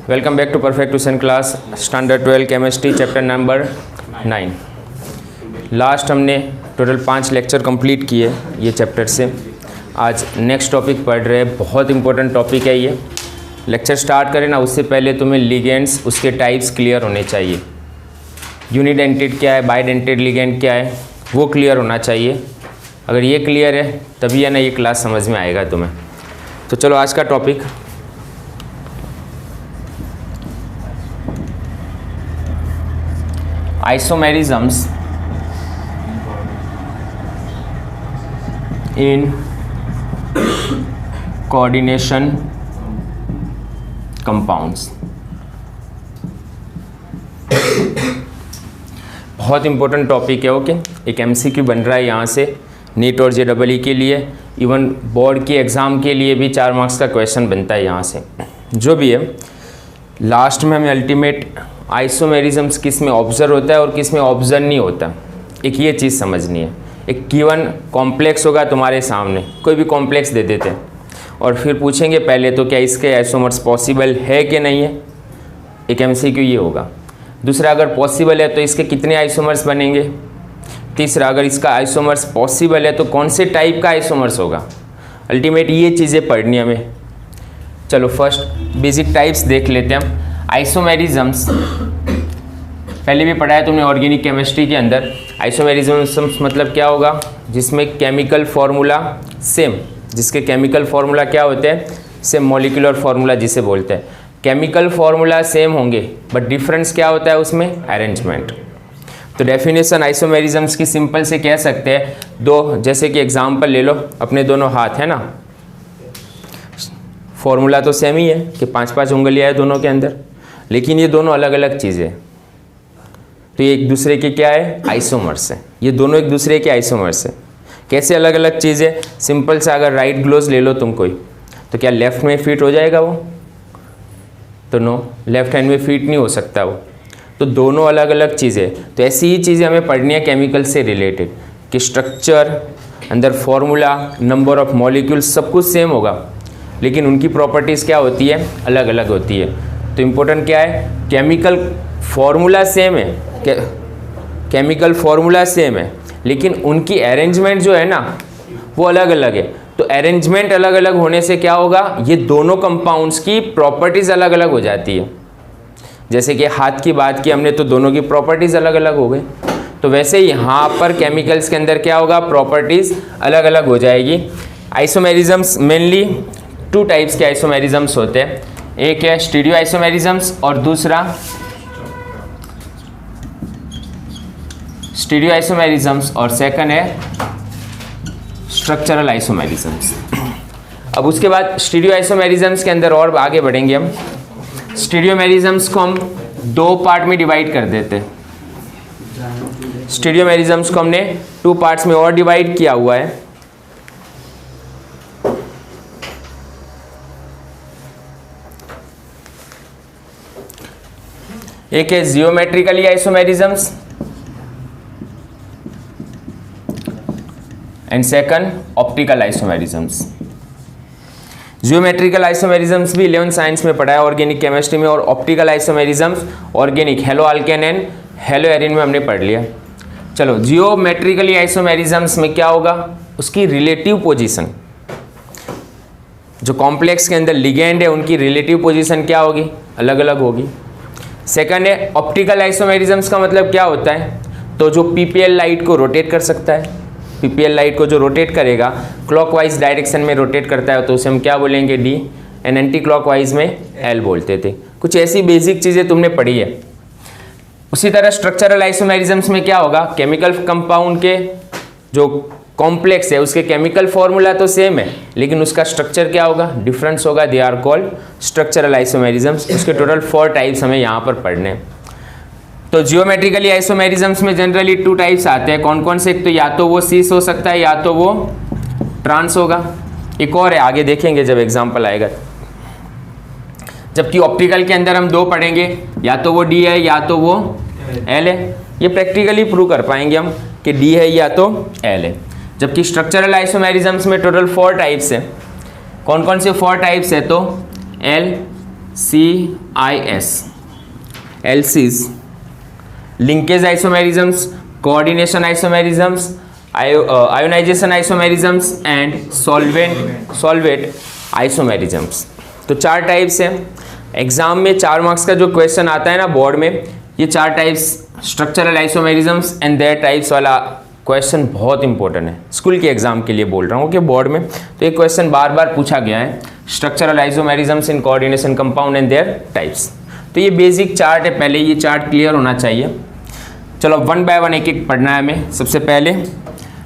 Welcome back to perfect tuition class standard 12 chemistry chapter number 9। Last हमने total 5 lecture complete किए ये chapter से। आज नेक्स्ट टॉपिक पढ़ रहे हैं, बहुत इंपॉर्टेंट टॉपिक है ये। लेक्चर स्टार्ट करें ना उससे पहले तुम्हें लिगेंड्स उसके टाइप्स क्लियर होने चाहिए। यूनिडेंटेड क्या है, बाइडेंटेड लिगेंड क्या है, वो क्लियर होना चाहिए। अगर ये क्लियर है तभी है ना ये क्लास समझ में आएगा तुम्हें। तो चलो आज का टॉपिक आइसोमेरिज्म्स इन कोऑर्डिनेशन कंपाउंड्स। बहुत इंपॉर्टेंट टॉपिक है। ओके, एक एमसीक्यू बन रहा है यहाँ से नीट और जेईई के लिए, इवन बोर्ड के एग्ज़ाम के लिए भी 4 मार्क्स का क्वेश्चन बनता है यहाँ से। जो भी है, लास्ट में हमें अल्टीमेट आइसोमेरिज्म्स किस में ऑब्जर्व होता है और किस में ऑब्जर्व नहीं होता, एक ये चीज़ समझनी है। एक गिवन कॉम्प्लेक्स होगा तुम्हारे सामने, कोई भी कॉम्प्लेक्स दे देते हैं और फिर पूछेंगे पहले तो क्या इसके आइसोमर्स पॉसिबल है कि नहीं है, एक एमसीक्यू ये होगा। दूसरा, अगर पॉसिबल है तो इसके कितने आइसोमर्स बनेंगे। तीसरा, अगर इसका आइसोमर्स पॉसिबल है तो कौन से टाइप का आइसोमर्स होगा। अल्टीमेट ये चीज़ें पढ़नी हमें। चलो फर्स्ट बेसिक टाइप्स देख लेते हैं हम। आइसोमेरिज्म्स पहले भी पढ़ा है तुमने ऑर्गेनिक केमिस्ट्री के अंदर। आइसोमेरिज्म्स मतलब क्या होगा, जिसमें केमिकल फार्मूला सेम, जिसके केमिकल फार्मूला क्या होते हैं, सेम मॉलिक्यूलर फार्मूला जिसे बोलते हैं। केमिकल फार्मूला सेम होंगे बट डिफरेंस क्या होता है उसमें, अरेंजमेंट। तो डेफिनेशन आइसोमेरिज्म्स की सिंपल से कह सकते हैं दो, जैसे कि एग्जांपल ले लो, अपने दोनों हाथ है ना, फॉर्मूला तो सेम ही है कि 5-5 उंगलियां है दोनों के अंदर, लेकिन ये दोनों अलग अलग चीज़ें। तो ये एक दूसरे के क्या है, आइसोमर्स है। ये दोनों एक दूसरे के आइसोमर्स है। कैसे अलग अलग चीज़ें, सिंपल से अगर राइट ग्लोव्स ले लो तुम कोई, तो क्या लेफ्ट में फिट हो जाएगा वो, तो नो, लेफ्ट हैंड में फिट नहीं हो सकता वो। तो दोनों अलग अलग चीज़ें। तो ऐसी ही चीज़ें हमें पढ़नी है केमिकल से रिलेटेड, कि स्ट्रक्चर, अंदर फॉर्मूला, नंबर ऑफ मॉलिक्यूल्स सब कुछ सेम होगा, लेकिन उनकी प्रॉपर्टीज़ क्या होती है, अलग अलग होती है। तो इम्पोर्टेंट क्या है, केमिकल फॉर्मूला सेम है, केमिकल फॉर्मूला सेम है, लेकिन उनकी अरेंजमेंट जो है ना वो अलग अलग है। तो अरेंजमेंट अलग अलग होने से क्या होगा, ये दोनों कंपाउंड्स की प्रॉपर्टीज़ अलग अलग हो जाती है। जैसे कि हाथ की बात की हमने, तो दोनों की प्रॉपर्टीज़ अलग अलग हो गई। तो वैसे यहाँ पर केमिकल्स के अंदर क्या होगा, प्रॉपर्टीज़ अलग अलग हो जाएगी। आइसोमेरिज्म्स मेनली 2 टाइप्स के आइसोमेरिज्म्स होते हैं। एक है स्टीरियो आइसोमेरिज्म्स और दूसरा स्टीरियो आइसोमेरिज्म्स और सेकंड है स्ट्रक्चरल आइसोमेरिज्म्स। अब उसके बाद स्टीरियो आइसोमेरिज्म्स के अंदर और आगे बढ़ेंगे हम। स्टीरियोमेरिज्म्स को हम 2 पार्ट में डिवाइड कर देते हैं। स्टीरियोमेरिज्म्स को हमने 2 पार्ट्स में और डिवाइड किया हुआ है। एक है geometrically isomerisms and second optical isomerisms. Geometrical isomerisms भी 11th साइंस में पढ़ा है ऑर्गेनिक केमिस्ट्री में, और optical isomerisms organic halo alkane and halo arene में हमने पढ़ लिया। चलो, जियोमेट्रिकली आइसोमेरिज्म्स में क्या होगा, उसकी रिलेटिव पोजीशन, जो कॉम्प्लेक्स के अंदर लिगेंड है उनकी रिलेटिव पोजीशन क्या होगी, अलग अलग होगी। सेकंड है ऑप्टिकल आइसोमेरिज्म्स का मतलब क्या होता है, तो जो पीपीएल लाइट को रोटेट कर सकता है, पीपीएल लाइट को जो रोटेट करेगा क्लॉकवाइज डायरेक्शन में रोटेट करता है, तो उसे हम क्या बोलेंगे, डी, एंड एंटी क्लॉकवाइज में एल बोलते थे। कुछ ऐसी बेसिक चीज़ें तुमने पढ़ी है। उसी तरह स्ट्रक्चरल आइसोमेरिज्म्स में क्या होगा, केमिकल कंपाउंड के जो कॉम्प्लेक्स है उसके केमिकल फॉर्मूला तो सेम है, लेकिन उसका स्ट्रक्चर क्या होगा, डिफरेंस होगा। They are called structural isomerisms. उसके टोटल 4 टाइप्स हमें यहाँ पर पढ़ने हैं। तो जियोमेट्रिकली आइसोमेरिज्म्स में जनरली 2 टाइप्स आते हैं। कौन कौन से, एक तो या तो वो सीस हो सकता है या तो वो ट्रांस होगा। एक और है, आगे देखेंगे जब एग्जांपल आएगा। जबकि ऑप्टिकल के अंदर हम 2 पढ़ेंगे, या तो वो डी है या तो वो एल है। ये प्रैक्टिकली प्रूव कर पाएंगे हम कि डी है या तो एल है। जबकि स्ट्रक्चरल आइसोमेरिज्म्स में टोटल 4 टाइप्स है। कौन कौन से 4 टाइप्स है, तो L, CIS, LCs, linkage isomerisms, coordination isomerisms, ionization isomerisms and solvate isomerisms. तो 4 टाइप्स हैं। एग्जाम में 4 मार्क्स का जो क्वेश्चन आता है ना बोर्ड में, ये 4 types structural isomerisms and their types वाला क्वेश्चन बहुत इंपॉर्टेंट है। स्कूल के एग्जाम के लिए बोल रहा हूँ कि बोर्ड में तो ये क्वेश्चन बार बार पूछा गया है, structural isomerisms in coordination compound and their types. तो ये बेसिक चार्ट है, पहले ये चार्ट क्लियर होना चाहिए। चलो 1 बाय 1 एक एक पढ़ना है हमें। सबसे पहले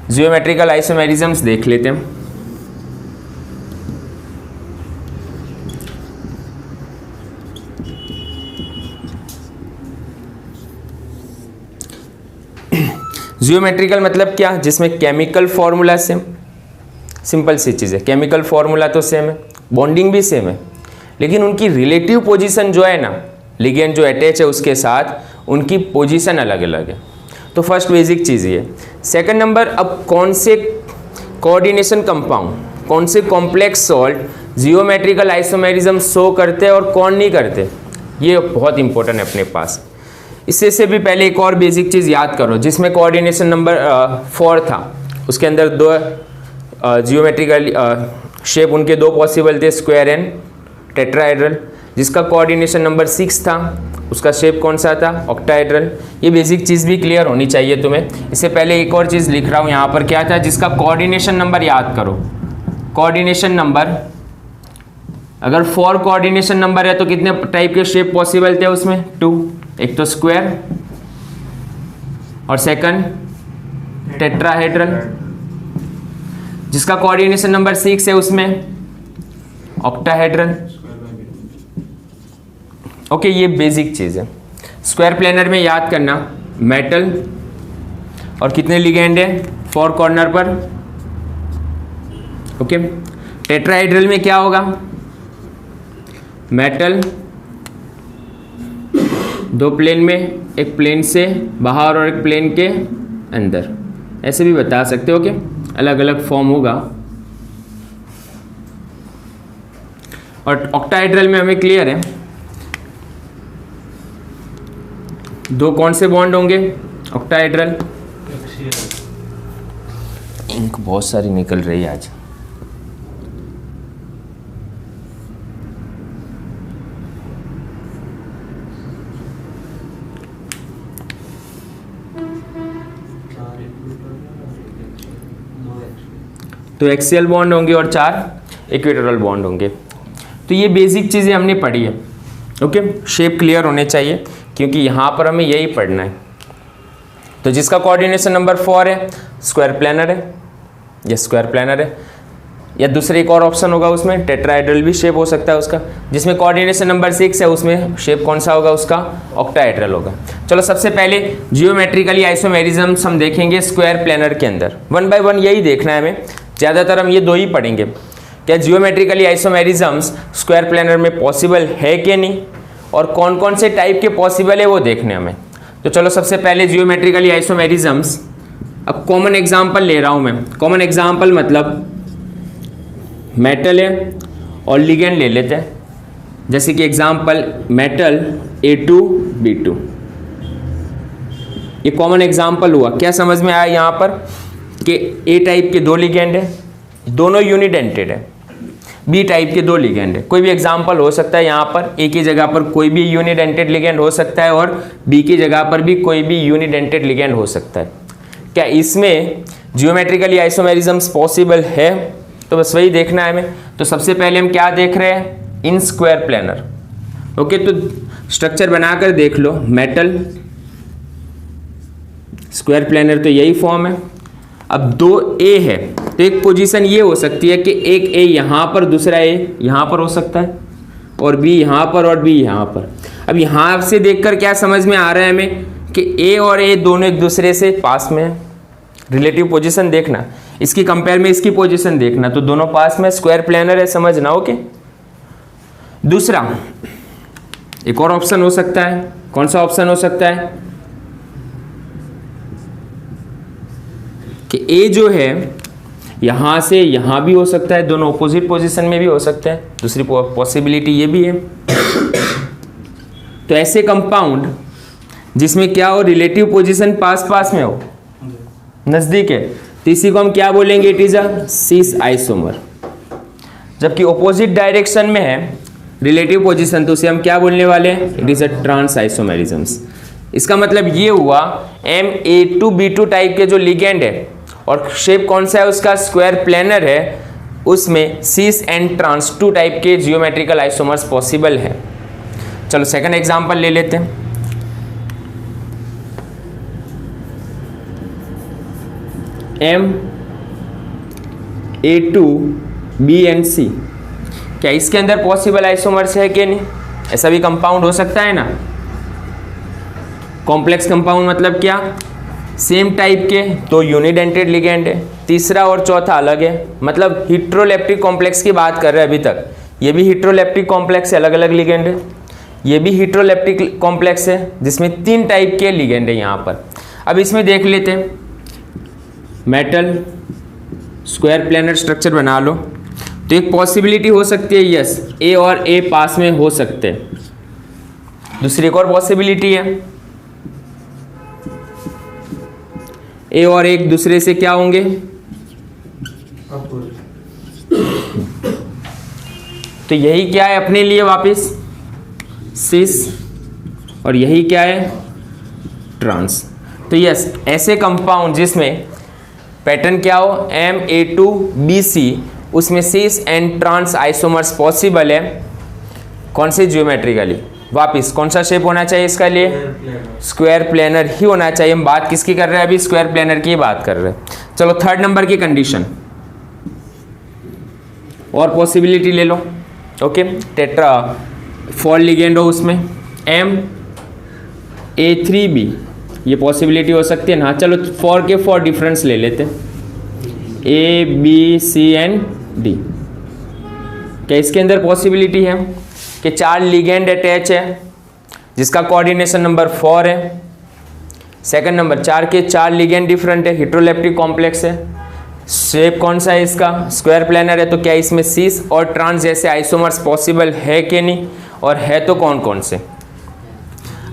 जियोमेट्रिकल आइसोमेरिज्म्स देख लेते हैं। जियोमेट्रिकल मतलब क्या, जिसमें केमिकल फॉर्मूला सेम, सिंपल सी चीज़ है, केमिकल फॉर्मूला तो सेम है, बॉन्डिंग भी सेम है, लेकिन उनकी रिलेटिव पोजीशन जो है ना, लिगेंड जो अटैच है उसके साथ उनकी पोजीशन अलग अलग है। तो फर्स्ट बेसिक चीज़ ये। सेकंड नंबर, अब कौन से कोऑर्डिनेशन कंपाउंड, कौन से complex salt geometrical isomerism show करते हैं और कौन नहीं करते, ये बहुत इंपॉर्टेंट है अपने पास। इससे से भी पहले एक और बेसिक चीज़ याद करो, जिसमें कोऑर्डिनेशन नंबर 4 था, उसके अंदर 2 जियोमेट्रिकल शेप उनके 2 पॉसिबल थे, स्क्वायर एंड टेट्राहेड्रल। जिसका कोऑर्डिनेशन नंबर 6 था उसका शेप कौन सा था, ऑक्टाहेड्रल। ये बेसिक चीज़ भी क्लियर होनी चाहिए तुम्हें। इससे पहले एक और चीज़ लिख रहा हूँ यहाँ पर, क्या था, जिसका कोऑर्डिनेशन नंबर याद करो। कोऑर्डिनेशन नंबर, अगर 4 कोऑर्डिनेशन नंबर है तो कितने टाइप के शेप पॉसिबल थे उसमें, 2। एक तो स्क्वायर और सेकंड टेट्राहेड्रल। जिसका कोऑर्डिनेशन नंबर 6 है उसमें ऑक्टाहेड्रल। ओके, ये बेसिक चीज़ है। स्क्वायर प्लेनर में याद करना, मेटल और कितने लिगेंड है 4 कॉर्नर पर। ओके, टेट्राहेड्रल में क्या होगा, मेटल 2 प्लेन में, एक प्लेन से बाहर और एक प्लेन के अंदर, ऐसे भी बता सकते हो कि अलग अलग फॉर्म होगा। और ऑक्टाहेड्रल में हमें क्लियर है 2 कौन से बॉन्ड होंगे ऑक्टाहेड्रल। इंक बहुत सारी निकल रही है आज। तो एक्सियल बॉन्ड होंगे और 4 इक्वेटोरियल बॉन्ड होंगे। तो ये बेसिक चीज़ें हमने पढ़ी है। ओके, शेप क्लियर होने चाहिए क्योंकि यहाँ पर हमें यही पढ़ना है। तो जिसका कोऑर्डिनेशन नंबर 4 है स्क्वायर प्लेनर है, ये स्क्वायर प्लेनर है, या दूसरे एक और ऑप्शन होगा उसमें टेट्राहेड्रल भी शेप हो सकता है उसका। जिसमें कोऑर्डिनेशन नंबर 6 है उसमें शेप कौन सा होगा उसका, ऑक्टाहेड्रल होगा। चलो सबसे पहले जियोमेट्रिकली आइसोमेरिज्म्स हम देखेंगे स्क्वायर प्लेनर के अंदर। 1 बाय 1 यही देखना है हमें, ज़्यादातर हम ये 2 ही पढ़ेंगे। क्या जियोमेट्रिकली आइसोमेरिज्म्स स्क्वायर प्लेनर में पॉसिबल है कि नहीं, और कौन कौन से टाइप के पॉसिबल है वो देखने हमें। तो चलो सबसे पहले जियोमेट्रिकली आइसोमेरिज्म्स, अब कॉमन एग्जांपल ले रहा हूँ मैं। कॉमन एग्जांपल मतलब मेटल है और लिगेंड ले लेते हैं। जैसे कि एग्जांपल मेटल A2B2, ये कॉमन एग्जांपल हुआ। क्या समझ में आया यहाँ पर कि A टाइप के 2 लिगेंड है, दोनों यूनिडेंटेड है, B टाइप के 2 लिगेंड है। कोई भी एग्जांपल हो सकता है यहाँ पर, A की जगह पर कोई भी यूनिडेंटेड लिगेंड हो सकता है और B की जगह पर भी कोई भी यूनिडेंटेड लिगेंड हो सकता है। क्या इसमें जियोमेट्रिकली आइसोमेरिज्म्स पॉसिबल है, तो बस वही देखना है हमें। तो सबसे पहले हम क्या देख रहे हैं, इन स्क्वायर प्लेनर। ओके, तो स्ट्रक्चर बनाकर देख लो, मेटल स्क्वायर प्लेनर तो यही फॉर्म है। अब 2A है तो एक पोजीशन ये हो सकती है कि एक A यहाँ पर, दूसरा A यहाँ पर हो सकता है, और B यहाँ पर और B यहाँ पर। अब यहाँ से देखकर क्या समझ में आ रहा है हमें कि A और A दोनों एक दूसरे से पास में है। रिलेटिव पोजीशन देखना, इसकी कंपेयर में इसकी पोजीशन देखना, तो दोनों पास में, स्क्वायर प्लेनर है, समझना। ओके, दूसरा एक और ऑप्शन हो सकता है। कौन सा ऑप्शन हो सकता है कि A जो है यहाँ से यहाँ भी हो सकता है, दोनों ऑपोजिट पोजीशन में भी हो सकते हैं। दूसरी पॉसिबिलिटी ये भी है। तो ऐसे कंपाउंड जिसमें क्या हो, रिलेटिव पोजीशन पास पास में हो, नजदीक है, तो इसी को हम क्या बोलेंगे, it is a cis isomer. जबकि ऑपोजिट डायरेक्शन में है रिलेटिव पोजीशन, तो उसे हम क्या बोलने वाले हैं, इट इज अ ट्रांस आइसोमेरिज्म्स। इसका मतलब ये हुआ MA2B2 टाइप के जो लिगेंड है और शेप कौन सा है उसका, स्क्वायर प्लेनर है, उसमें सीस एंड ट्रांस 2 टाइप के जियोमेट्रिकल आइसोमर्स पॉसिबल है। चलो सेकंड एग्जांपल ले लेते हैं। MA2B and C, क्या इसके अंदर पॉसिबल आइसोमर्स है कि नहीं? ऐसा भी कंपाउंड हो सकता है ना। कॉम्प्लेक्स कंपाउंड मतलब क्या, सेम टाइप के दो यूनिडेंटेड लिगेंड है, तीसरा और चौथा अलग है, मतलब हिट्रोलेप्टिक कॉम्प्लेक्स की बात कर रहे हैं अभी तक। ये भी हिट्रोलेप्टिक कॉम्प्लेक्स है, अलग अलग लिगेंड है। ये भी हिट्रोलेप्टिक कॉम्प्लेक्स है जिसमें 3 टाइप के लिगेंड है यहाँ पर। अब इसमें देख लेते हैं, मेटल स्क्वायर प्लेनर स्ट्रक्चर बना लो, तो एक पॉसिबिलिटी हो सकती है, यस, ए और ए पास में हो सकते हैं। दूसरी एक और पॉसिबिलिटी है, ए और एक दूसरे से क्या होंगे, तो यही क्या है अपने लिए वापस सिस, और यही क्या है ट्रांस। तो यस, ऐसे कंपाउंड जिसमें पैटर्न क्या हो MA2BC, उसमें cis and trans isomers possible है। कौन से ज्योमेट्रिकली, वापिस कौन सा शेप होना चाहिए इसका लिए, स्क्वायर प्लेनर ही होना चाहिए। हम बात किसकी कर रहे हैं अभी, स्क्वायर प्लेनर की बात कर रहे हैं। चलो थर्ड नंबर की कंडीशन और पॉसिबिलिटी ले लो। ओके, टेट्रा फॉल लिगेंड हो उसमें MA3B, ये पॉसिबिलिटी हो सकती है ना। चलो 4 के 4 डिफरेंस ले लेते हैं, ABCD। क्या इसके अंदर पॉसिबिलिटी है कि 4 लिगेंड अटैच है जिसका कोऑर्डिनेशन नंबर 4 है। सेकंड नंबर 4 के 4 लिगेंड डिफरेंट है, हिट्रोलेप्टिक कॉम्प्लेक्स है, शेप कौन सा है इसका, स्क्वायर प्लेनर है। तो क्या इसमें सिस और ट्रांस जैसे आइसोमर्स पॉसिबल है कि नहीं, और है तो कौन कौन से।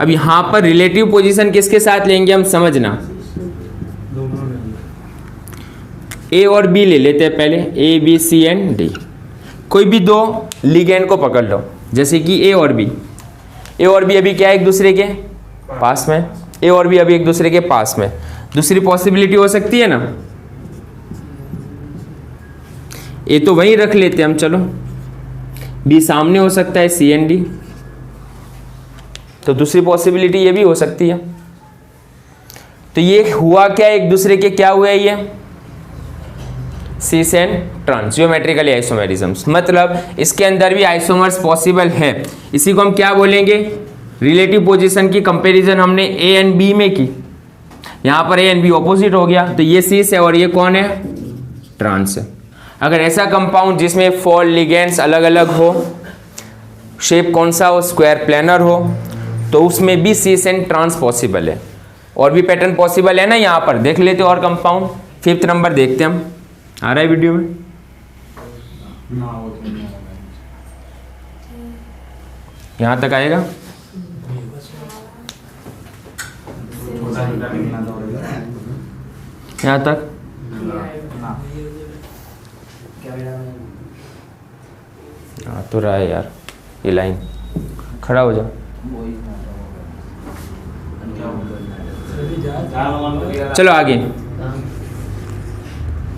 अब यहाँ पर रिलेटिव पोजीशन किसके साथ लेंगे हम, समझना। ए और बी ले लेते हैं पहले, ABCD। कोई भी 2 लिगेंड को पकड़ लो, जैसे कि ए और बी अभी क्या है एक दूसरे के पास में, ए और बी अभी एक दूसरे के पास में। दूसरी पॉसिबिलिटी हो सकती है ना, ए तो वहीं रख लेते हैं हम, चलो बी सामने हो सकता है CND, तो दूसरी पॉसिबिलिटी ये भी हो सकती है। तो ये हुआ क्या, एक दूसरे के क्या हुआ है, ये सिस एंड ट्रांस जियोमेट्रिकल आइसोमेरिज्म्स, मतलब इसके अंदर भी आइसोमर्स पॉसिबल है। इसी को हम क्या बोलेंगे, रिलेटिव पोजीशन की कंपैरिजन हमने ए एंड बी में की, यहाँ पर ए एंड बी ऑपोजिट हो गया, तो ये सिस है और ये कौन है, ट्रांस है। अगर ऐसा कंपाउंड जिसमें 4 लिगेंड्स अलग अलग हो, शेप कौन सा हो, स्क्वायर प्लेनर हो, तो उसमें भी सिस एंड ट्रांस पॉसिबल है। और भी पैटर्न पॉसिबल है ना, यहाँ पर देख लेते और कंपाउंड। 5th नंबर देखते हम, आ रहा है वीडियो में, यहाँ तक आएगा। यहाँ तक हाँ तो रहा है यार, ये लाइन खड़ा हो जा। चलो आगे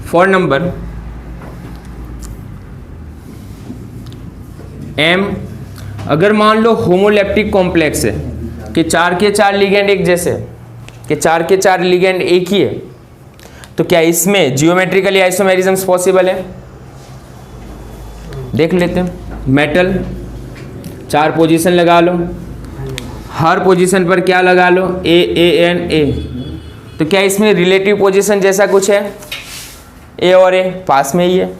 4 नंबर M, अगर मान लो होमोलेप्टिक कॉम्प्लेक्स है कि 4 के 4 लिगेंड एक जैसे, कि 4 के 4 लिगेंड एक ही है, तो क्या इसमें जियोमेट्रिकली आइसोमेरिज्म्स पॉसिबल है, देख लेते हैं। मेटल 4 पोजीशन लगा लो, हर पोजीशन पर क्या लगा लो, A, तो क्या इसमें रिलेटिव पोजीशन जैसा कुछ है, ए और ए पास में ही है।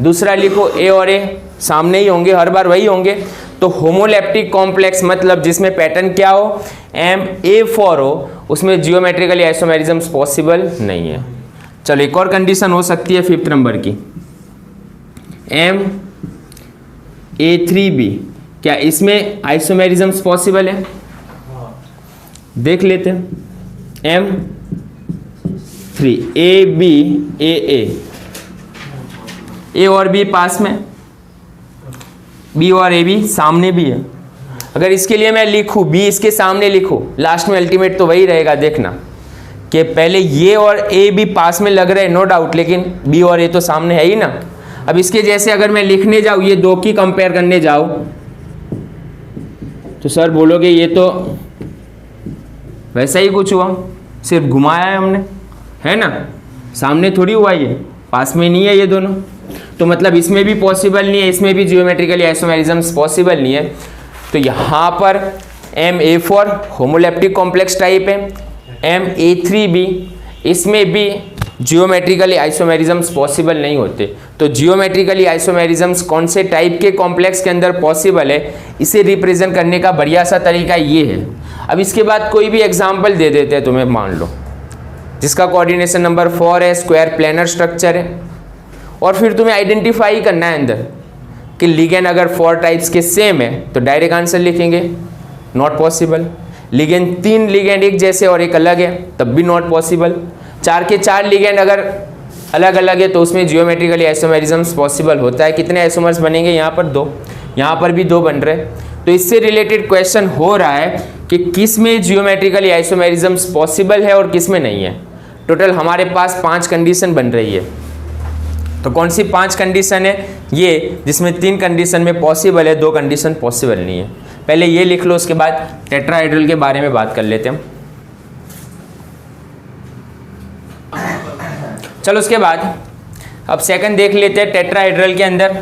दूसरा लिखो ए और ए सामने ही होंगे, हर बार वही होंगे। तो होमोलेप्टिक कॉम्प्लेक्स मतलब जिसमें पैटर्न क्या हो, MA4 हो, उसमें जियोमेट्रिकली आइसोमेरिज्म्स पॉसिबल नहीं है। चलो एक और कंडीशन हो सकती है 5th नंबर की, MA3B, क्या इसमें आइसोमेरिज्म्स पॉसिबल है? देख लेते हैं। M3AB AA, A और B पास में, B और AB सामने भी है। अगर इसके लिए मैं लिखूँ B इसके सामने लिखूँ, लास्ट में अल्टीमेट तो वही रहेगा। देखना कि पहले ये और A भी पास में लग रहे हैं, नो डाउट, लेकिन B और A तो सामने है ही ना। अब इसके जैसे अगर मैं लिखने जाऊँ, ये दो की कंपेयर करने जाऊँ, तो सर बोलोगे ये तो वैसा ही कुछ हुआ, सिर्फ घुमाया है हमने, है ना, सामने थोड़ी हुआ, ये पास में नहीं है ये दोनों। तो मतलब इसमें भी पॉसिबल नहीं है, इसमें भी जियोमेट्रिकली आइसोमेरिज्म्स पॉसिबल नहीं है। तो यहाँ पर MA4 होमोलैप्टिक कॉम्प्लेक्स टाइप है, MA3B इसमें भी जियोमेट्रिकली आइसोमेरिज्म्स पॉसिबल नहीं होते। तो जियोमेट्रिकली आइसोमेरिज्म्स कौन से टाइप के कॉम्प्लेक्स के अंदर पॉसिबल है, इसे रिप्रेजेंट करने का बढ़िया सा तरीका ये है। अब इसके बाद कोई भी एग्जाम्पल दे देते हैं तुम्हें, मान लो जिसका कोऑर्डिनेशन नंबर 4 है, स्क्वायर प्लेनर स्ट्रक्चर है, और फिर तुम्हें आइडेंटिफाई करना है अंदर कि लिगेंड अगर 4 टाइप्स के सेम है तो डायरेक्ट आंसर लिखेंगे, नॉट पॉसिबल। लिगेंड 3 लिगेंड एक जैसे और एक अलग है, तब भी नॉट पॉसिबल। 4 के 4 लिगेंड अगर अलग अलग है तो उसमें जियोमेट्रिकली आइसोमेरिज्म्स पॉसिबल होता है। कितने आइसोमर्स बनेंगे यहाँ पर? 2, यहाँ पर भी 2 बन रहे। तो इससे रिलेटेड क्वेश्चन हो रहा है कि किस में जियोमेट्रिकली आइसोमेरिज्म्स पॉसिबल है और किस में नहीं है। टोटल हमारे पास 5 कंडीशन बन रही है। तो कौन सी 5 कंडीशन है? ये जिसमें 3 कंडीशन में पॉसिबल है, 2 कंडीशन पॉसिबल नहीं है। पहले ये लिख लो, उसके बाद टेट्राहेड्रल के बारे में बात कर लेते हैं। चलो उसके बाद अब सेकंड देख लेते हैं टेट्राहेड्रल के अंदर,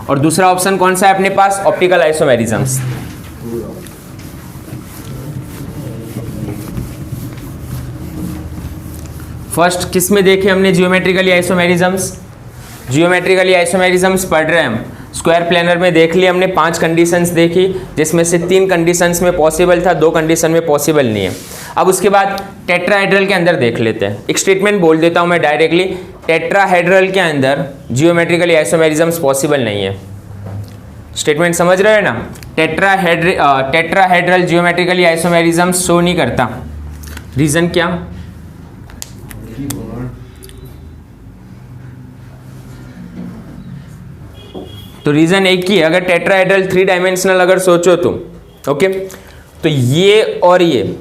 और दूसरा ऑप्शन कौन सा है अपने पास? ऑप्टिकल आइसोमेरिज्म्स। फर्स्ट किस में देखे हमने जियोमेट्रिकली आइसोमेरिज्म्स? जियोमेट्रिकली आइसोमेरिज्म्स पढ़ रहे हैं हम, स्क्वायर प्लेनर में देख लिए हमने, 5 कंडीशंस देखी, जिसमें से 3 कंडीशंस में पॉसिबल था, 2 कंडीशन में पॉसिबल नहीं है। अब उसके बाद टेट्राहेड्रल के अंदर देख लेते हैं। एक स्टेटमेंट बोल देता हूं मैं डायरेक्टली, टेट्राहेड्रल के अंदर जियोमेट्रिकली आइसोमेरिज्म्स पॉसिबल नहीं है। स्टेटमेंट समझ रहे हो ना? टेट्राहेड्रल जियोमेट्रिकली आइसोमेरिज्म्स शो नहीं करता। रीजन क्या? तो रीजन एक ही है, अगर टेट्राहेड्रल 3 डायमेंशनल अगर सोचो तुम, ओके, तो ये और ये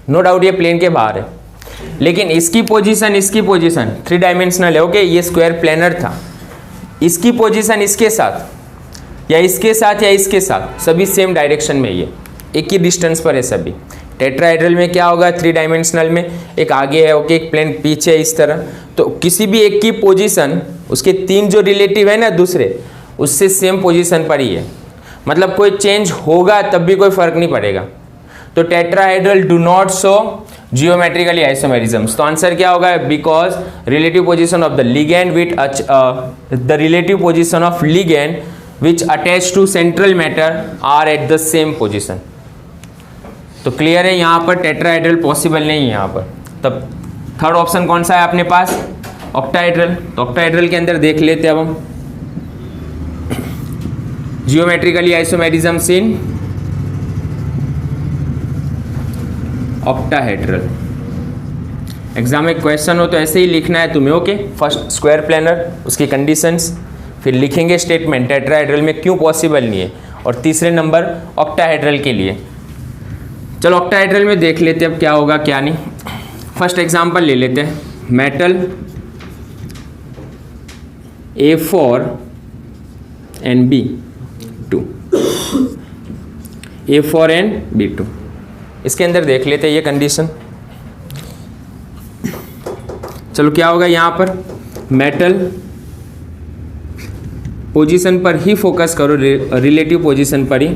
नो डाउट ये प्लेन के बाहर है, लेकिन इसकी पोजीशन 3 डायमेंशनल है। ओके, ये स्क्वायर प्लेनर था, इसकी पोजीशन इसके साथ या इसके साथ या इसके साथ सभी सेम डायरेक्शन में, ये एक ही डिस्टेंस पर है सभी। टेट्राहेड्रल में क्या होगा? 3 डायमेंशनल में एक आगे है, ओके, एक प्लेन पीछे है, इस तरह। तो किसी भी एक की पोजीशन उसके 3 जो रिलेटिव है ना दूसरे, उससे सेम पोजीशन पर ही है। मतलब कोई चेंज होगा तब भी कोई फर्क नहीं पड़ेगा। तो tetrahedral do not show geometrically isomerisms. तो आंसर क्या होगा? Because relative position of the ligand with the relative position of ligand which attach to central matter are at the same position. तो क्लियर है, यहाँ पर टेट्राहेड्रल पॉसिबल नहीं है यहाँ पर। तब थर्ड ऑप्शन कौन सा है अपने पास? ऑक्टाहेड्रल। तो ऑक्टाहेड्रल के अंदर देख लेते हैं अब हम जियोमेट्रिकली आइसोमेरिज्म्स इन ऑक्टाहेड्रल। एग्जाम में क्वेश्चन हो तो ऐसे ही लिखना है तुम्हें, ओके। फर्स्ट स्क्वायर प्लेनर, उसकी कंडीशंस, फिर लिखेंगे स्टेटमेंट टेट्राहेड्रल में क्यों पॉसिबल नहीं है, और तीसरे नंबर ऑक्टाहेड्रल के लिए। चलो ऑक्टाहेड्रल में देख लेते हैं अब क्या होगा क्या नहीं। फर्स्ट एग्जांपल ले लेते हैं, metal A4 and B2, A4 and B2, इसके अंदर देख लेते हैं ये कंडीशन। चलो क्या होगा यहाँ पर? मेटल पोजीशन पर ही फोकस करो, रिलेटिव पोजीशन पर ही।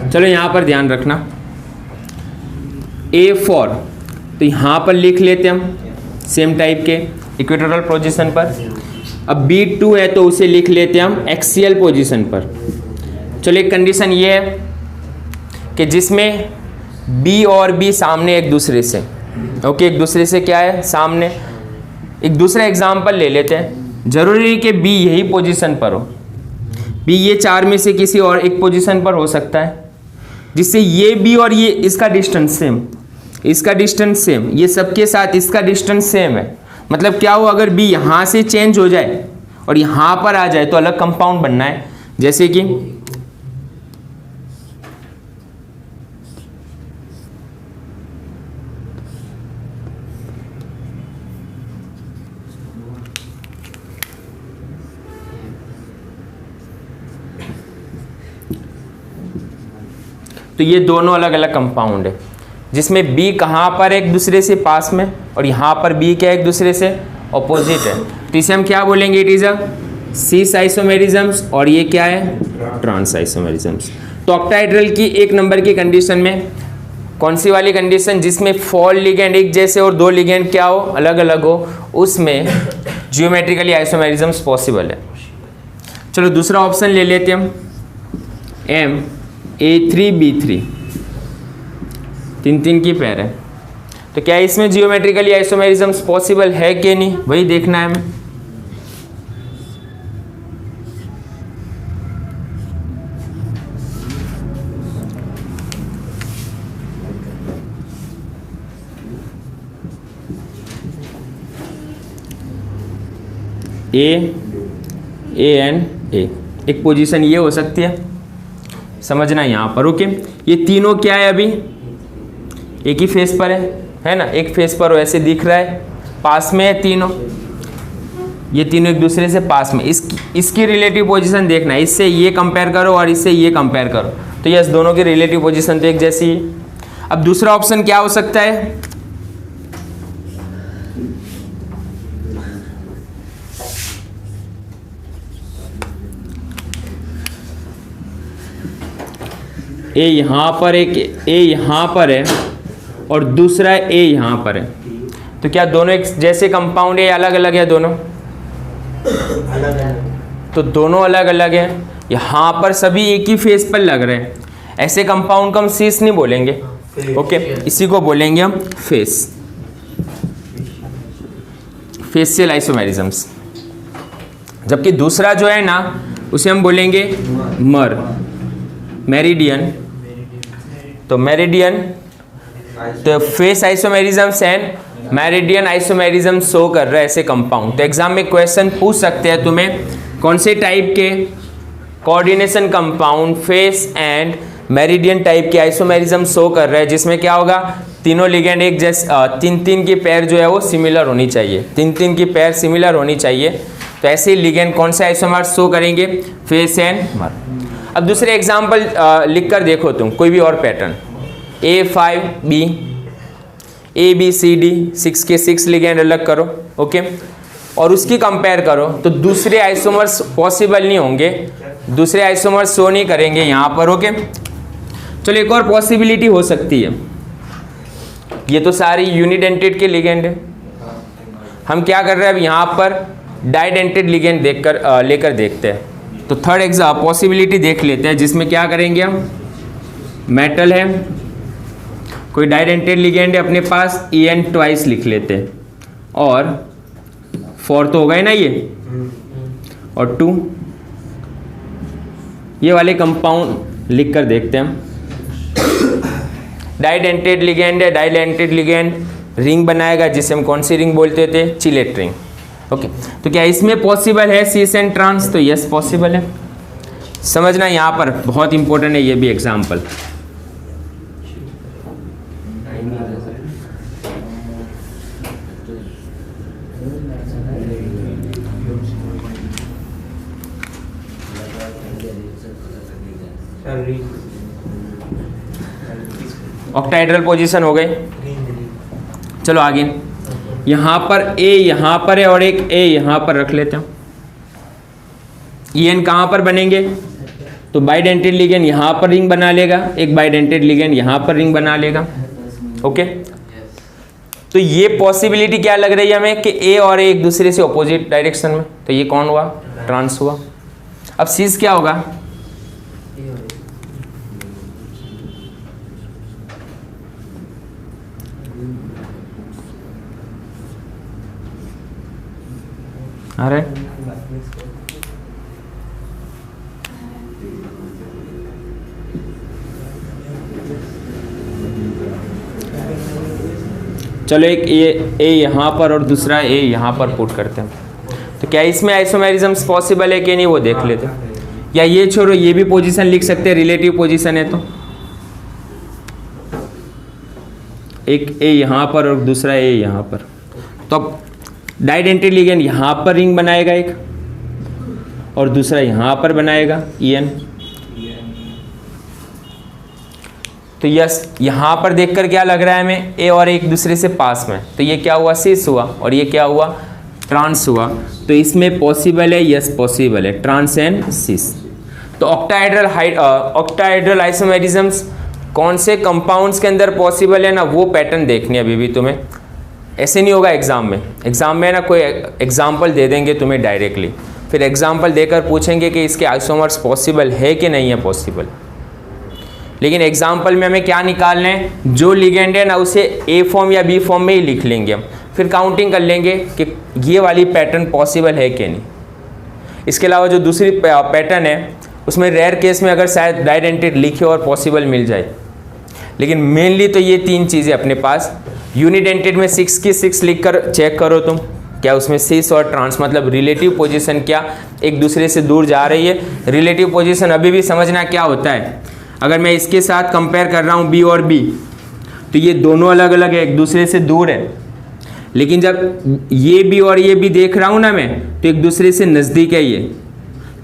चलो यहाँ पर ध्यान रखना, A4 तो यहाँ पर लिख लेते हम सेम टाइप के इक्वेटोरियल पोजीशन पर। अब B2 है तो उसे लिख लेते हैं हम एक्सियल पोजीशन पर। चलो एक कंडीशन ये है कि जिसमें B और B सामने एक दूसरे से, ओके, एक दूसरे से क्या है, सामने। एक दूसरा एग्जाम्पल ले लेते हैं। जरूरी है कि B यही पोजीशन पर हो, B ये चार में से किसी और एक पोजीशन पर हो सकता है, जिससे ये B और ये इसका डिस्टेंस सेम, इसका डिस्टेंस सेम, ये सबके साथ इसका डिस्टेंस सेम है। मतलब क्या हो, अगर B यहाँ से चेंज हो जाए और यहाँ पर आ जाए तो अलग कंपाउंड बनना है। जैसे कि तो ये दोनों अलग अलग कंपाउंड है, जिसमें B कहाँ पर एक दूसरे से पास में और यहाँ पर B क्या एक दूसरे से ऑपोजिट है। तो इसे हम क्या बोलेंगे, इट इज अ सिस आइसोमेरिज्म्स, और ये क्या है, ट्रांस आइसोमेरिज्म्स। तो ऑक्टाहेड्रल की एक नंबर की कंडीशन में कौन सी वाली कंडीशन, जिसमें फॉल लिगेंड एक जैसे और दो लिगेंड क्या हो, अलग अलग हो, उसमें जियोमेट्रिकली आइसोमेरिज्म्स पॉसिबल है। चलो दूसरा ऑप्शन ले लेते हैं हम, MA3B3, 3 की पेयर है। तो क्या इसमें जियोमेट्रिकली आइसोमेरिज्म्स पॉसिबल है कि नहीं, वही देखना है हमें। A एंड A, एक पोजीशन ये हो सकती है, समझना यहाँ पर। ओके, ये तीनों क्या है, अभी एक ही फेस पर है ना, एक फेस पर ऐसे दिख रहा है, पास में है तीनों, ये तीनों एक दूसरे से पास में। इसकी रिलेटिव पोजीशन देखना है, इससे ये कंपेयर करो और इससे ये कंपेयर करो, तो यस दोनों की रिलेटिव पोजीशन तो एक जैसी है। अब दूसरा ऑप्शन क्या हो सकता है, A यहाँ पर, एक A यहाँ पर है और दूसरा A यहाँ पर है, तो क्या दोनों एक जैसे कंपाउंड है या अलग अलग है, दोनों अलग है। तो दोनों अलग अलग है। यहाँ पर सभी एक ही फेस पर लग रहे हैं, ऐसे कंपाउंड को हम सीस नहीं बोलेंगे, ओके, इसी को बोलेंगे हम फेस, फेसियल आइसोमेरिज्म्स। जबकि दूसरा जो है ना, उसे हम बोलेंगे मेरिडियन। तो मेरिडियन, तो face isomerisms and meridian isomerism show कर रहा है ऐसे कंपाउंड। तो एग्जाम में क्वेश्चन पूछ सकते हैं तुम्हें, कौन से टाइप के coordination compound face and meridian type के आइसोमेरिज्म शो कर रहा है, जिसमें क्या होगा, तीनों लिगेंड एक जैसे, तीन की पेयर जो है वो सिमिलर होनी चाहिए, तीन की पेयर सिमिलर होनी चाहिए। तो ऐसे लिगेंड कौन से आइसोमर शो करेंगे, फेस एंड मर। अब दूसरे एग्जाम्पल लिख कर देखो तुम, कोई भी और पैटर्न, A5B, ABCD, 6 के 6 लिगेंड अलग करो, ओके, और उसकी कंपेयर करो, तो दूसरे आइसोमर्स पॉसिबल नहीं होंगे, दूसरे आइसोमर्स शो नहीं करेंगे यहाँ पर, ओके। चलो एक और पॉसिबिलिटी हो सकती है, ये तो सारी यूनिडेंटेड के लिगेंड है, हम क्या कर रहे हैं अब यहाँ पर डाइडेंटेड लिगेंड देखकर लेकर देखते हैं। तो थर्ड पॉसिबिलिटी देख लेते हैं, जिसमें क्या करेंगे हम, मेटल है, कोई डाइडेंटेड लिगेंड है अपने पास, En ट्वाइस लिख लेते हैं, और 4 तो होगा ही ना ये, और 2 ये वाले कंपाउंड लिख कर देखते हैं हम। डाइडेंटेड लिगेंड है, डाइडेंटेड लिगेंड रिंग बनाएगा, जिसे हम कौन सी रिंग बोलते थे, चिलेट रिंग, ओके। तो क्या इसमें पॉसिबल है सीस एंड ट्रांस, तो यस पॉसिबल है। समझना यहाँ पर बहुत इंपॉर्टेंट है ये भी एग्जाम्पल। ऑक्टाहेड्रल पोजीशन हो गई। चलो आगे, यहाँ पर A यहाँ पर है और एक A यहाँ पर रख लेते हैं। En कहाँ पर बनेंगे, तो बाइडेंटेड लिगेंड यहाँ पर रिंग बना लेगा, एक बाइडेंटेड लिगेंड यहाँ पर रिंग बना लेगा, ओके। तो ये पॉसिबिलिटी क्या लग रही है हमें कि ए और ए एक दूसरे से ऑपोजिट डायरेक्शन में, तो ये कौन हुआ, ट्रांस हुआ। अब सीज क्या होगा, अरे चलो एक ए यहाँ पर और दूसरा ए यहाँ पर पुट करते हैं, तो क्या इसमें आइसोमेरिज्म्स पॉसिबल है कि नहीं वो देख लेते हैं। या ये छोड़ो, ये भी पोजीशन लिख सकते हैं, रिलेटिव पोजीशन है, तो एक ए यहाँ पर और दूसरा ए यहाँ पर, तो अब डाइडेंटिटी लिगेंड यहाँ पर रिंग बनाएगा एक और दूसरा यहाँ पर बनाएगा EN। तो यस, यहाँ पर देखकर क्या लग रहा है हमें, ए और एक दूसरे से पास में, तो ये क्या हुआ, सिस हुआ, और ये क्या हुआ, ट्रांस हुआ। तो इसमें पॉसिबल है, यस पॉसिबल है, ट्रांस एंड सिस। तो ऑक्टाहेड्रल आइसोमेरिज्म्स कौन से कंपाउंड्स के अंदर पॉसिबल है ना, वो पैटर्न देखनी है अभी भी तुम्हें। ऐसे नहीं होगा एग्जाम में ना कोई एग्जाम्पल दे देंगे तुम्हें डायरेक्टली, फिर एग्जाम्पल देकर पूछेंगे कि इसके आइसोमर्स पॉसिबल है कि नहीं है पॉसिबल। लेकिन एग्जाम्पल में हमें क्या निकालना है, जो लिगेंड है ना उसे ए फॉर्म या बी फॉर्म में ही लिख लेंगे हम, फिर काउंटिंग कर लेंगे कि ये वाली पैटर्न पॉसिबल है कि नहीं। इसके अलावा जो दूसरी पैटर्न है उसमें रेयर केस में अगर शायद डाइडेंटिटी लिखे और पॉसिबल मिल जाए, लेकिन मेनली तो ये तीन चीज़ें अपने पास। यूनिडेंटेड में 6 की 6 लिख कर चेक करो तुम, क्या उसमें सिस और ट्रांस मतलब रिलेटिव पोजीशन क्या एक दूसरे से दूर जा रही है। रिलेटिव पोजीशन अभी भी समझना क्या होता है, अगर मैं इसके साथ कंपेयर कर रहा हूँ बी और बी, तो ये दोनों अलग अलग है, एक दूसरे से दूर है। लेकिन जब ये बी और ये बी देख रहा हूँ ना मैं, तो एक दूसरे से नज़दीक है। ये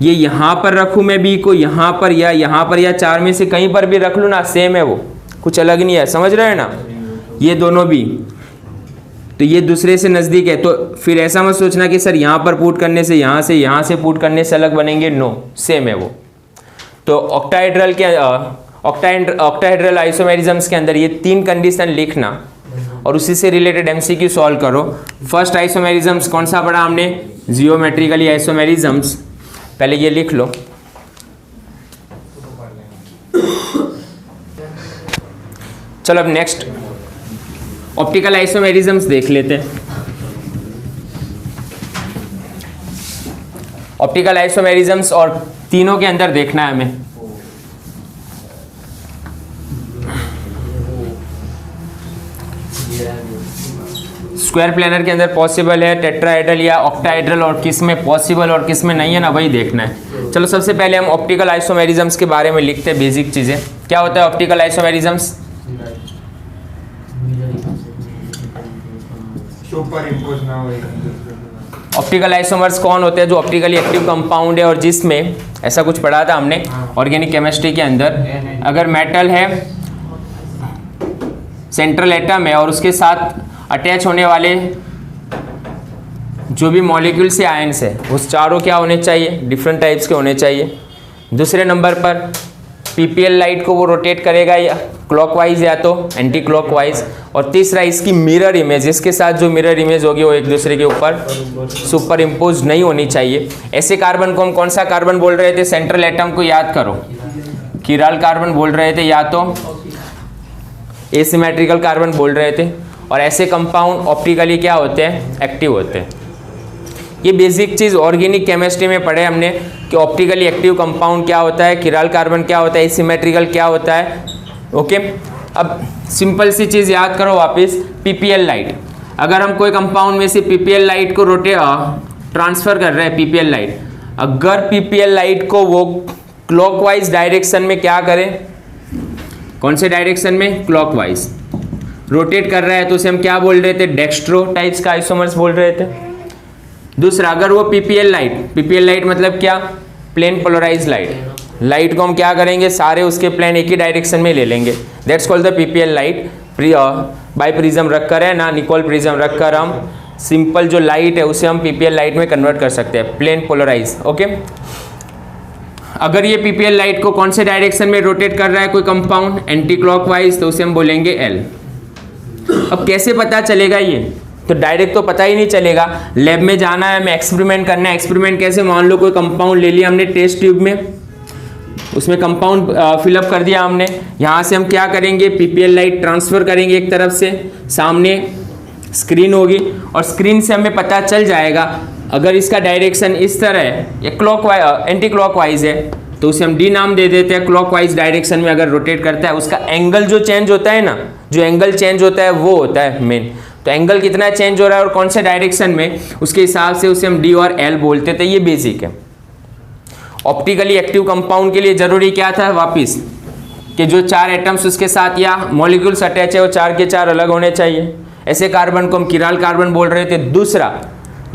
यहाँ पर रखूँ मैं बी को, यहाँ पर या चार में से कहीं पर भी रख लूँ ना, सेम है, वो कुछ अलग नहीं है, समझ रहे हैं ना। ये दोनों भी, तो ये दूसरे से नज़दीक है, तो फिर ऐसा मत सोचना कि सर यहाँ पर पुट करने से यहाँ से पुट करने से अलग बनेंगे, नो सेम है वो। तो ऑक्टाहेड्रल आइसोमेरिज्म्स के अंदर ये तीन कंडीशन लिखना और उसी से रिलेटेड MCQ सॉल्व करो। फर्स्ट आइसोमेरिज्म्स कौन सा पढ़ा हमने, जियोमेट्रिकली आइसोमेरिज्म्स, पहले ये लिख लो। चलो अब नेक्स्ट ऑप्टिकल आइसोमेरिज्म्स देख लेते हैं। ऑप्टिकल आइसोमेरिज्म्स और तीनों के अंदर देखना है हमें। स्क्वायर प्लेनर के अंदर पॉसिबल है, टेट्राहेड्रल या ऑक्टाहेड्रल, और किस में पॉसिबल और किस में नहीं है ना, वही देखना है। चलो सबसे पहले हम ऑप्टिकल आइसोमेरिज्म्स के बारे में लिखते हैं, बेसिक चीज़ें। क्या होता है ऑप्टिकल आइसोमेरिज्म्स, ऑप्टिकल आइसोमर्स कौन होते हैं, जो ऑप्टिकली एक्टिव कंपाउंड है और जिसमें ऐसा कुछ पढ़ा था हमने ऑर्गेनिक केमिस्ट्री के अंदर, अगर मेटल है सेंट्रल एटम है और उसके साथ अटैच होने वाले जो भी मॉलिक्यूल से आयन्स है उस चारों क्या होने चाहिए, डिफरेंट टाइप्स के होने चाहिए। दूसरे नंबर पर PPL लाइट को वो रोटेट करेगा या क्लॉकवाइज या तो एंटी क्लॉकवाइज, और तीसरा इसकी मिरर इमेज, इसके साथ जो मिरर इमेज होगी वो एक दूसरे के ऊपर सुपर इम्पोज नहीं होनी चाहिए। ऐसे कार्बन को हम कौन सा कार्बन बोल रहे थे, सेंट्रल एटम को याद करो, किराल कार्बन बोल रहे थे या तो एसिमेट्रिकल कार्बन बोल रहे थे। और ऐसे कंपाउंड ऑप्टिकली क्या होते हैं, एक्टिव होते हैं। ये बेसिक चीज़ ऑर्गेनिक केमिस्ट्री में पढ़े हमने कि ऑप्टिकली एक्टिव कंपाउंड क्या होता है, किराल कार्बन क्या होता है, एसिमेट्रिकल क्या होता है। ओके, अब सिंपल सी चीज़ याद करो वापस, PPL लाइट, अगर हम कोई कंपाउंड में से PPL लाइट को ट्रांसफ़र कर रहे हैं, PPL लाइट, अगर PPL लाइट को वो क्लॉकवाइज डायरेक्शन में क्या करें, कौन से डायरेक्शन में, क्लॉकवाइज रोटेट कर रहा है, तो उसे हम क्या बोल रहे थे, डेक्स्ट्रो टाइप्स का आइसोमर्स बोल रहे थे। दूसरा, अगर वो PPL लाइट मतलब क्या, प्लेन पोलराइज लाइट को हम क्या करेंगे, सारे उसके प्लेन एक ही डायरेक्शन में ले लेंगे, that's called the PPL light. By prism रखकर है ना, निकोल प्रिज्म रखकर हम सिंपल जो लाइट है उसे हम PPL लाइट में कन्वर्ट कर सकते हैं, प्लेन पोलराइज। ओके, अगर ये PPL लाइट को कौन से डायरेक्शन में रोटेट कर रहा है कोई कंपाउंड, एंटी क्लॉकवाइज, तो उसे हम बोलेंगे L। अब कैसे पता चलेगा ये? तो डायरेक्ट तो पता ही नहीं चलेगा, लैब में जाना है, हमें एक्सपेरिमेंट करना है। एक्सपेरिमेंट कैसे? मान लो कोई कंपाउंड ले लिया हमने टेस्ट ट्यूब में, उसमें कंपाउंड फिलअप कर दिया हमने। यहाँ से हम क्या करेंगे, पीपीएल लाइट ट्रांसफर करेंगे एक तरफ से, सामने स्क्रीन होगी और स्क्रीन से हमें पता चल जाएगा अगर इसका डायरेक्शन इस तरह है या क्लॉकवाइज एंटी क्लॉकवाइज है तो उसे हम डी नाम दे देते हैं। क्लॉकवाइज डायरेक्शन में अगर रोटेट करता है उसका एंगल जो चेंज होता है ना, जो एंगल चेंज होता है वो होता है मेन। तो एंगल कितना चेंज हो रहा है और कौन से डायरेक्शन में, उसके हिसाब से उसे हम डी और एल बोलते थे। ये बेसिक है। ऑप्टिकली एक्टिव कंपाउंड के लिए जरूरी क्या था वापिस, कि जो 4 एटम्स उसके साथ या मॉलिक्यूल्स अटैच है वो 4 के 4 अलग होने चाहिए। ऐसे कार्बन को हम किराल कार्बन बोल रहे थे। दूसरा,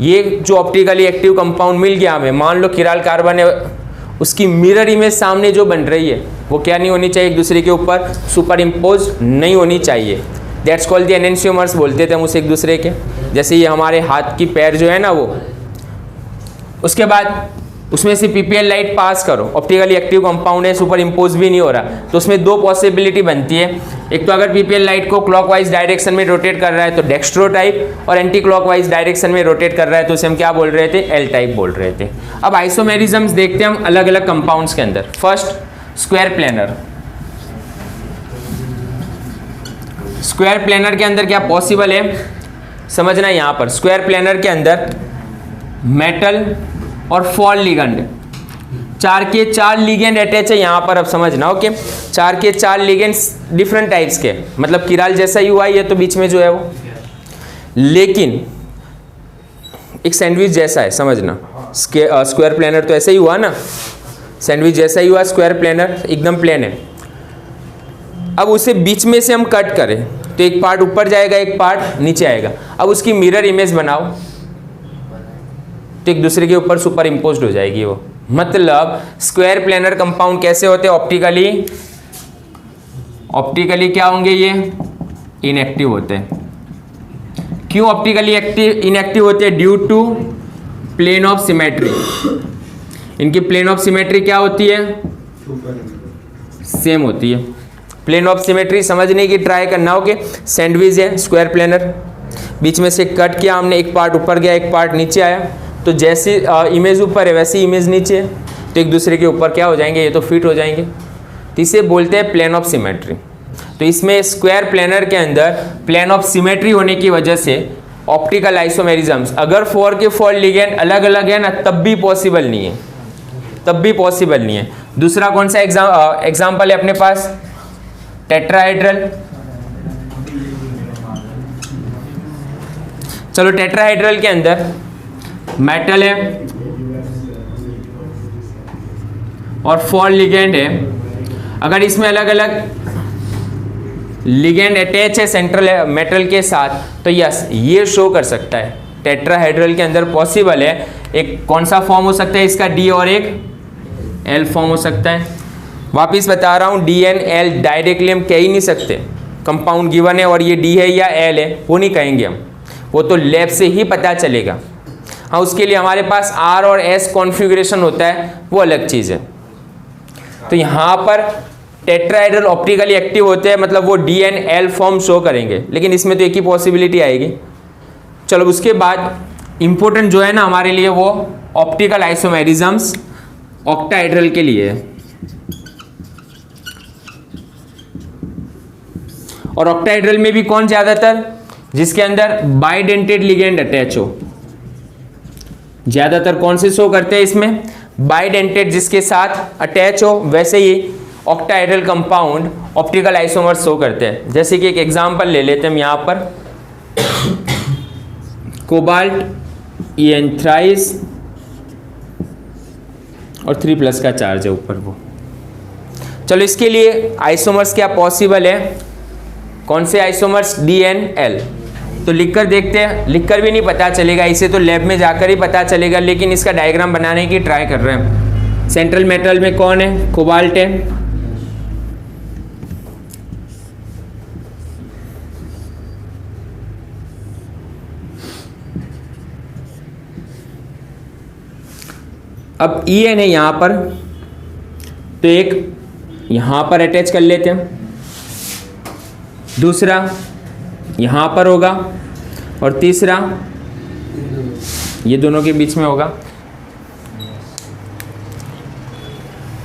ये जो ऑप्टिकली एक्टिव कंपाउंड मिल गया हमें, मान लो किराल कार्बन है, उसकी मिरर इमेज सामने जो बन रही है वो क्या नहीं होनी चाहिए, एक दूसरे के ऊपर सुपर इम्पोज नहीं होनी चाहिए। दैट्स कॉल्ड द एनेंशियोमर्स बोलते थे हम उसे एक दूसरे के। जैसे ये हमारे हाथ की पैर जो है ना वो, उसके बाद उसमें से पीपीएल लाइट पास करो, ऑप्टिकली एक्टिव कंपाउंड है, सुपर इम्पोज भी नहीं हो रहा, तो उसमें 2 पॉसिबिलिटी बनती है। एक तो अगर पीपीएल लाइट को क्लॉकवाइज डायरेक्शन में रोटेट कर रहा है तो डेक्स्ट्रो टाइप, और एंटी क्लॉकवाइज डायरेक्शन में रोटेट कर रहा है तो उसे हम क्या बोल रहे थे, एल टाइप बोल रहे थे। अब आइसोमेरिज्म्स देखते हैं हम अलग अलग कंपाउंड्स के अंदर। First, square planar. Square planar के अंदर क्या पॉसिबल है समझना। यहाँ पर स्क्वायर प्लेनर के अंदर मेटल और फॉल लिगेंड, 4 के 4 लिगेंड अटैच है यहाँ पर। अब समझना, ओके। 4 के 4 लिगेंड्स डिफरेंट टाइप्स के, मतलब किराल जैसा ही हुआ ये तो बीच में जो है वो, लेकिन एक सैंडविच जैसा है, समझना। स्क्वायर प्लेनर तो ऐसे ही हुआ ना, सैंडविच जैसा ही हुआ स्क्वायर प्लेनर, एकदम प्लेन है। अब उसे बीच में से हम कट करें तो एक पार्ट ऊपर जाएगा, एक पार्ट नीचे आएगा। अब उसकी मिरर इमेज बनाओ तो एक दूसरे के ऊपर सुपर इम्पोज्ड हो जाएगी वो। मतलब स्क्वायर प्लेनर कंपाउंड कैसे होते हैं, ऑप्टिकली क्या होंगे, ये इनएक्टिव होते हैं। क्यों ऑप्टिकली इनएक्टिव होते हैं? Due to plane of symmetry. इनकी प्लेन ऑफ सिमेट्री क्या होती है, सेम होती है। प्लेन ऑफ सिमेट्री समझने की ट्राई करना। ओके, सैंडविच है स्क्वायर प्लेनर, बीच में से कट किया हमने, एक पार्ट ऊपर गया एक पार्ट नीचे आया, तो जैसी इमेज ऊपर है वैसी इमेज नीचे है, तो एक दूसरे के ऊपर क्या हो जाएंगे, ये तो फिट हो जाएंगे। तो इसे बोलते हैं प्लेन ऑफ सिमेट्री। तो इसमें स्क्वायर प्लेनर के अंदर प्लेन ऑफ सिमेट्री होने की वजह से ऑप्टिकल आइसोमेरिज्म्स, अगर 4 के 4 लिगेंड अलग अलग है ना तब भी पॉसिबल नहीं है, तब भी पॉसिबल नहीं है। दूसरा कौन सा एग्जाम्पल है अपने पास, टेट्राहेड्रल। चलो टेट्राहेड्रल के अंदर मेटल है और 4 लिगेंड है। अगर इसमें अलग अलग लिगेंड अटैच है सेंट्रल मेटल के साथ तो यस ये शो कर सकता है। टेट्राहेड्रल के अंदर पॉसिबल है, एक कौन सा फॉर्म हो सकता है इसका, डी और एक एल फॉर्म हो सकता है। वापिस बता रहा हूँ, डी एन एल डायरेक्टली हम कह ही नहीं सकते। कंपाउंड गिवन है और ये डी है या एल है वो नहीं कहेंगे हम, वो तो लैब से ही पता चलेगा। हाँ, उसके लिए हमारे पास आर और एस कॉन्फ़िगरेशन होता है, वो अलग चीज़ है। तो यहाँ पर टेट्राहेड्रल ऑप्टिकली एक्टिव होते हैं, मतलब वो D and L form show करेंगे, लेकिन इसमें तो एक ही पॉसिबिलिटी आएगी। चलो उसके बाद इम्पोर्टेंट जो है ना हमारे लिए वो ऑप्टिकल आइसोमेरिज्म्स ऑक्टाहेड्रल के लिए है। और ऑक्टाहेड्रल में भी कौन ज़्यादातर, जिसके अंदर बाइडेंटेड लिगेंड अटैच हो। ज़्यादातर कौन से शो करते हैं इसमें, बाइडेंटेड जिसके साथ अटैच हो, वैसे ही octahedral compound optical isomers show करते हैं। जैसे कि एक एग्जांपल ले लेते हैं हम यहाँ पर, कोबाल्ट EN और 3+ का चार्ज है ऊपर वो। चलो इसके लिए आइसोमर्स क्या पॉसिबल है, कौन से आइसोमर्स, DNL। तो लिखकर देखते हैं, लिखकर भी नहीं पता चलेगा, इसे तो लैब में जाकर ही पता चलेगा, लेकिन इसका डायग्राम बनाने की ट्राई कर रहे हैं। सेंट्रल मेटल में कौन है, कोबाल्ट है। अब EN है यहाँ पर, तो एक यहाँ पर अटैच कर लेते हैं। दूसरा यहाँ पर होगा, और तीसरा ये दोनों के बीच में होगा।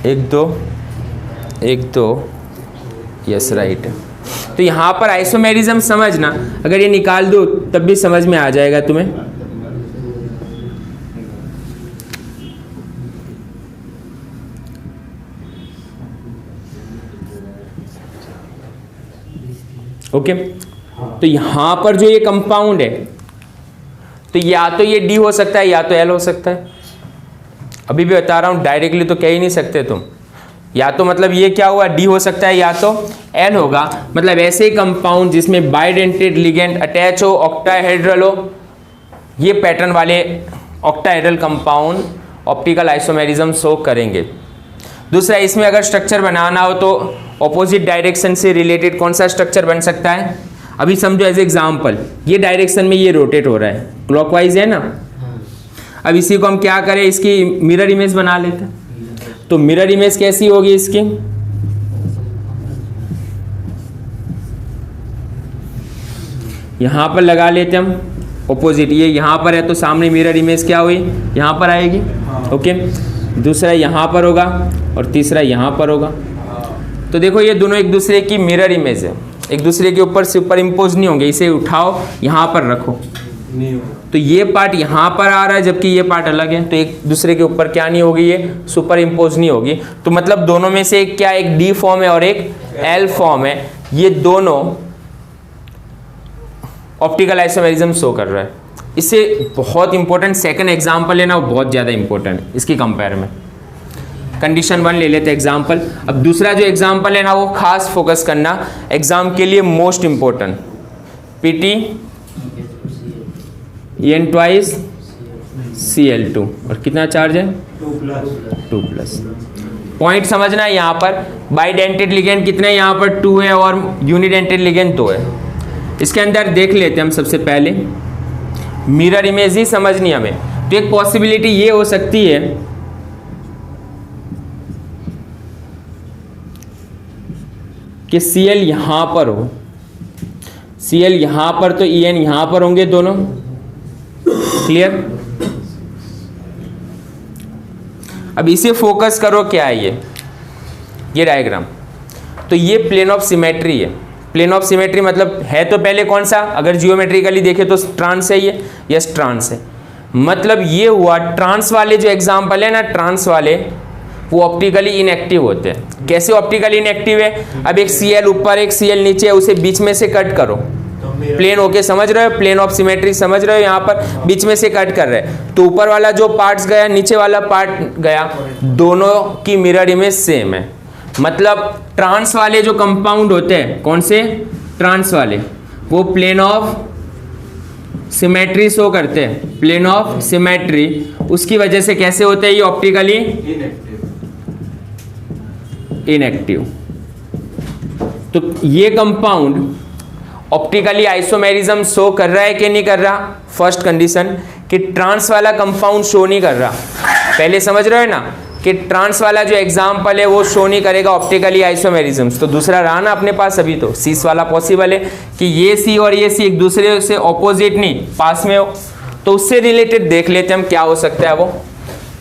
1 2 1 2, यस राइट। तो यहाँ पर आइसोमेरिज्म समझना, अगर ये निकाल दो तब भी समझ में आ जाएगा तुम्हें। ओके, तो यहाँ पर जो ये कंपाउंड है, तो या तो ये डी हो सकता है या तो एल हो सकता है। अभी भी बता रहा हूँ, डायरेक्टली तो कह ही नहीं सकते तुम। या तो मतलब ये क्या हुआ, डी हो सकता है या तो एल होगा। मतलब ऐसे ही कंपाउंड जिसमें बाइडेंटेड लिगेंड अटैच हो, ऑक्टाहेड्रल हो, ये पैटर्न वाले octahedral compound optical isomerism show करेंगे। दूसरा, इसमें अगर स्ट्रक्चर बनाना हो तो ऑपोजिट डायरेक्शन से रिलेटेड कौन सा स्ट्रक्चर बन सकता है। अभी समझो एज एग्जाम्पल, ये डायरेक्शन में ये रोटेट हो रहा है, क्लॉकवाइज है ना। अब इसी को हम क्या करें, इसकी मिरर इमेज बना लेते हैं। तो मिरर इमेज कैसी होगी इसकी, यहां पर लगा लेते हम ऑपोजिट। ये यहां पर है तो सामने मिरर इमेज क्या हुई, यहां पर आएगी। ओके, दूसरा यहां पर होगा और तीसरा यहां पर होगा। तो देखो ये दोनों एक दूसरे की मिरर इमेज है, एक दूसरे के ऊपर सुपर इम्पोज नहीं होंगे। इसे उठाओ यहां पर रखो, तो ये पार्ट यहाँ पर आ रहा है जबकि ये पार्ट अलग है, तो एक दूसरे के ऊपर क्या नहीं होगी, ये सुपर इम्पोज नहीं होगी। तो मतलब दोनों में से क्या, एक डी फॉर्म है और एक एल फॉर्म है। ये दोनों ऑप्टिकल आइसोमेरिज्म शो कर रहा है। इससे बहुत इंपॉर्टेंट सेकंड एग्जांपल है ना, वो बहुत ज़्यादा इंपॉर्टेंट है इसकी कंपेयर में। कंडीशन 1 ले लेते एग्जांपल। अब दूसरा जो एग्जांपल है ना, वो खास फोकस करना, एग्जाम के लिए most important. PT EN twice Cl2, और कितना चार्ज है 2+। पॉइंट समझना है, यहाँ पर बाइडेंटेड लिगेंड कितने, यहाँ पर 2 है और यूनिडेंटेड लिगेंड 2 है। इसके अंदर देख लेते हैं हम सबसे पहले, मिरर इमेज ही समझनी हमें। तो एक पॉसिबिलिटी ये हो सकती है कि Cl यहाँ पर हो, Cl यहाँ पर, तो En यहाँ पर होंगे दोनों। क्लियर। अब इसे फोकस करो, क्या है ये डायग्राम। तो ये प्लेन ऑफ सिमेट्री है। प्लेन ऑफ सिमेट्री मतलब है तो पहले कौन सा, अगर जियोमेट्रिकली देखे तो ट्रांस है ये, यस ट्रांस है। मतलब ये हुआ ट्रांस वाले जो एग्जाम्पल है ना, ट्रांस वाले वो ऑप्टिकली इनएक्टिव होते हैं। कैसे ऑप्टिकली इनएक्टिव है, अब एक Cl ऊपर एक Cl नीचे है, उसे बीच में से कट करो, प्लेन ओके समझ रहे हो, प्लेन ऑफ सिमेट्री समझ रहे हो, यहाँ पर बीच में से कट कर रहे हैं। तो ऊपर वाला जो पार्ट्स गया, नीचे वाला पार्ट गया, दोनों की मिरर इमेज सेम है। मतलब ट्रांस वाले जो कंपाउंड होते हैं, कौन से ट्रांस वाले, वो प्लेन ऑफ सिमेट्री शो करते हैं। प्लेन ऑफ सिमेट्री, उसकी वजह से कैसे होते हैं ये ऑप्टिकली इनएक्टिव। तो ये कंपाउंड ऑप्टिकली आइसोमेरिज्म शो कर रहा है कि नहीं कर रहा। फर्स्ट कंडीशन कि ट्रांस वाला कंपाउंड शो नहीं कर रहा। पहले समझ रहे हो ना कि ट्रांस वाला जो एग्जाम्पल है वो शो नहीं करेगा ऑप्टिकली आइसोमेरिज्म। तो दूसरा रहा ना अपने पास, अभी तो सीस वाला पॉसिबल है कि ये सी और ये सी एक दूसरे से ऑपोजिट नहीं पास में हो। तो उससे रिलेटेड देख लेते हम क्या हो सकता है वो।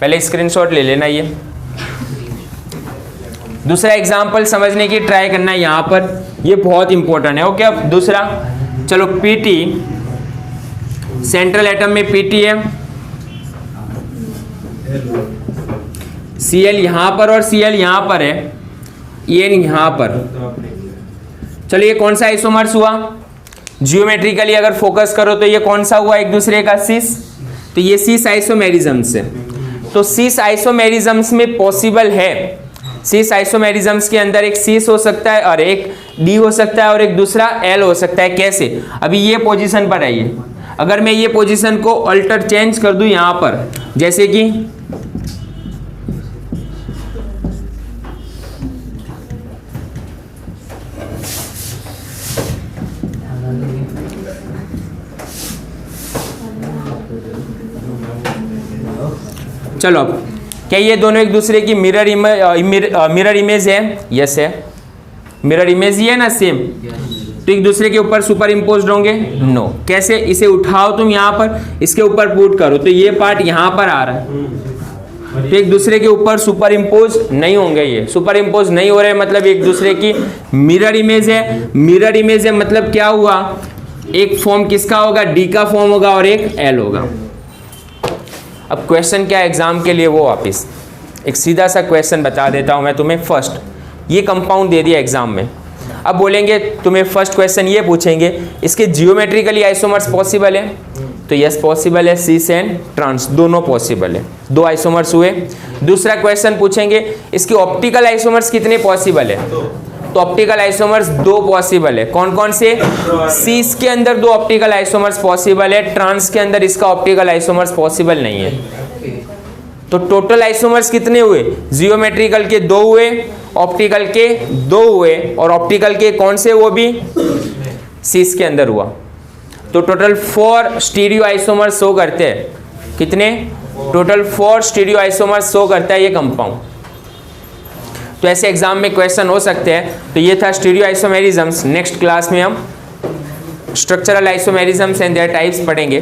पहले स्क्रीनशॉट ले लेना ये। दूसरा एग्जाम्पल समझने की ट्राई करना है यहाँ पर, ये बहुत इंपॉर्टेंट है। ओके, अब दूसरा चलो, पीटी सेंट्रल एटम में पीटी है, Cl यहाँ पर और Cl यहाँ पर है, En यहाँ पर। चलो ये कौन सा आइसोमर्स हुआ, जियोमेट्रिकली अगर फोकस करो तो ये कौन सा हुआ एक दूसरे का सिस। तो ये सिस आइसोमेरिज्म्स है। तो सिस आइसोमेरिज्म्स में पॉसिबल है, सिस आइसोमेरिज्म्स के अंदर एक सिस हो सकता है और एक डी हो सकता है और एक दूसरा एल हो सकता है। कैसे, अभी ये पोजीशन पर है ये, अगर मैं ये पोजीशन को अल्टर चेंज कर दूं यहाँ पर, जैसे कि चलो, अब क्या ये दोनों एक दूसरे की मिरर इमेज है, यस है। मिरर इमेज ही है ना सेम। तो एक दूसरे के ऊपर सुपर इम्पोज्ड होंगे? नो। कैसे? इसे उठाओ तुम यहाँ पर, इसके ऊपर पुट करो तो ये पार्ट यहाँ पर आ रहा है, तो एक दूसरे के ऊपर सुपर इम्पोज नहीं होंगे। ये सुपर इम्पोज नहीं हो रहे मतलब एक दूसरे की मिरर इमेज है। मिरर इमेज है मतलब क्या हुआ, एक फॉर्म किसका होगा, डी का फॉर्म होगा और एक एल होगा। अब क्वेश्चन क्या एग्जाम के लिए, वो वापिस एक सीधा सा क्वेश्चन बता देता हूं मैं तुम्हें। फर्स्ट ये कंपाउंड दे दिया एग्जाम में, अब बोलेंगे तुम्हें फर्स्ट क्वेश्चन ये पूछेंगे इसके जियोमेट्रिकली आइसोमर्स पॉसिबल है, तो यस पॉसिबल है, सीस एंड ट्रांस दोनों पॉसिबल है, 2 आइसोमर्स हुए। दूसरा क्वेश्चन पूछेंगे इसके ऑप्टिकल आइसोमर्स कितने पॉसिबल है, तो ऑप्टिकल आइसोमर्स 2 पॉसिबल है। कौन कौन से? सीस के अंदर 2 ऑप्टिकल आइसोमर्स पॉसिबल है, ट्रांस के अंदर इसका ऑप्टिकल आइसोमर्स पॉसिबल नहीं है। तो टोटल आइसोमर्स कितने हुए, जियोमेट्रिकल के 2 हुए, ऑप्टिकल के 2 हुए, और ऑप्टिकल के कौन से, वो भी सीस के अंदर हुआ। तो टोटल 4 स्टीरियो आइसोमर्स शो करते हैं। कितने? टोटल 4 स्टीरियो आइसोमर्स शो करता है ये कंपाउंड। तो ऐसे एग्जाम में क्वेश्चन हो सकते हैं। तो ये था स्टीरियो आइसोमेरिज्म्स। नेक्स्ट क्लास में हम structural isomerisms and their types पढ़ेंगे।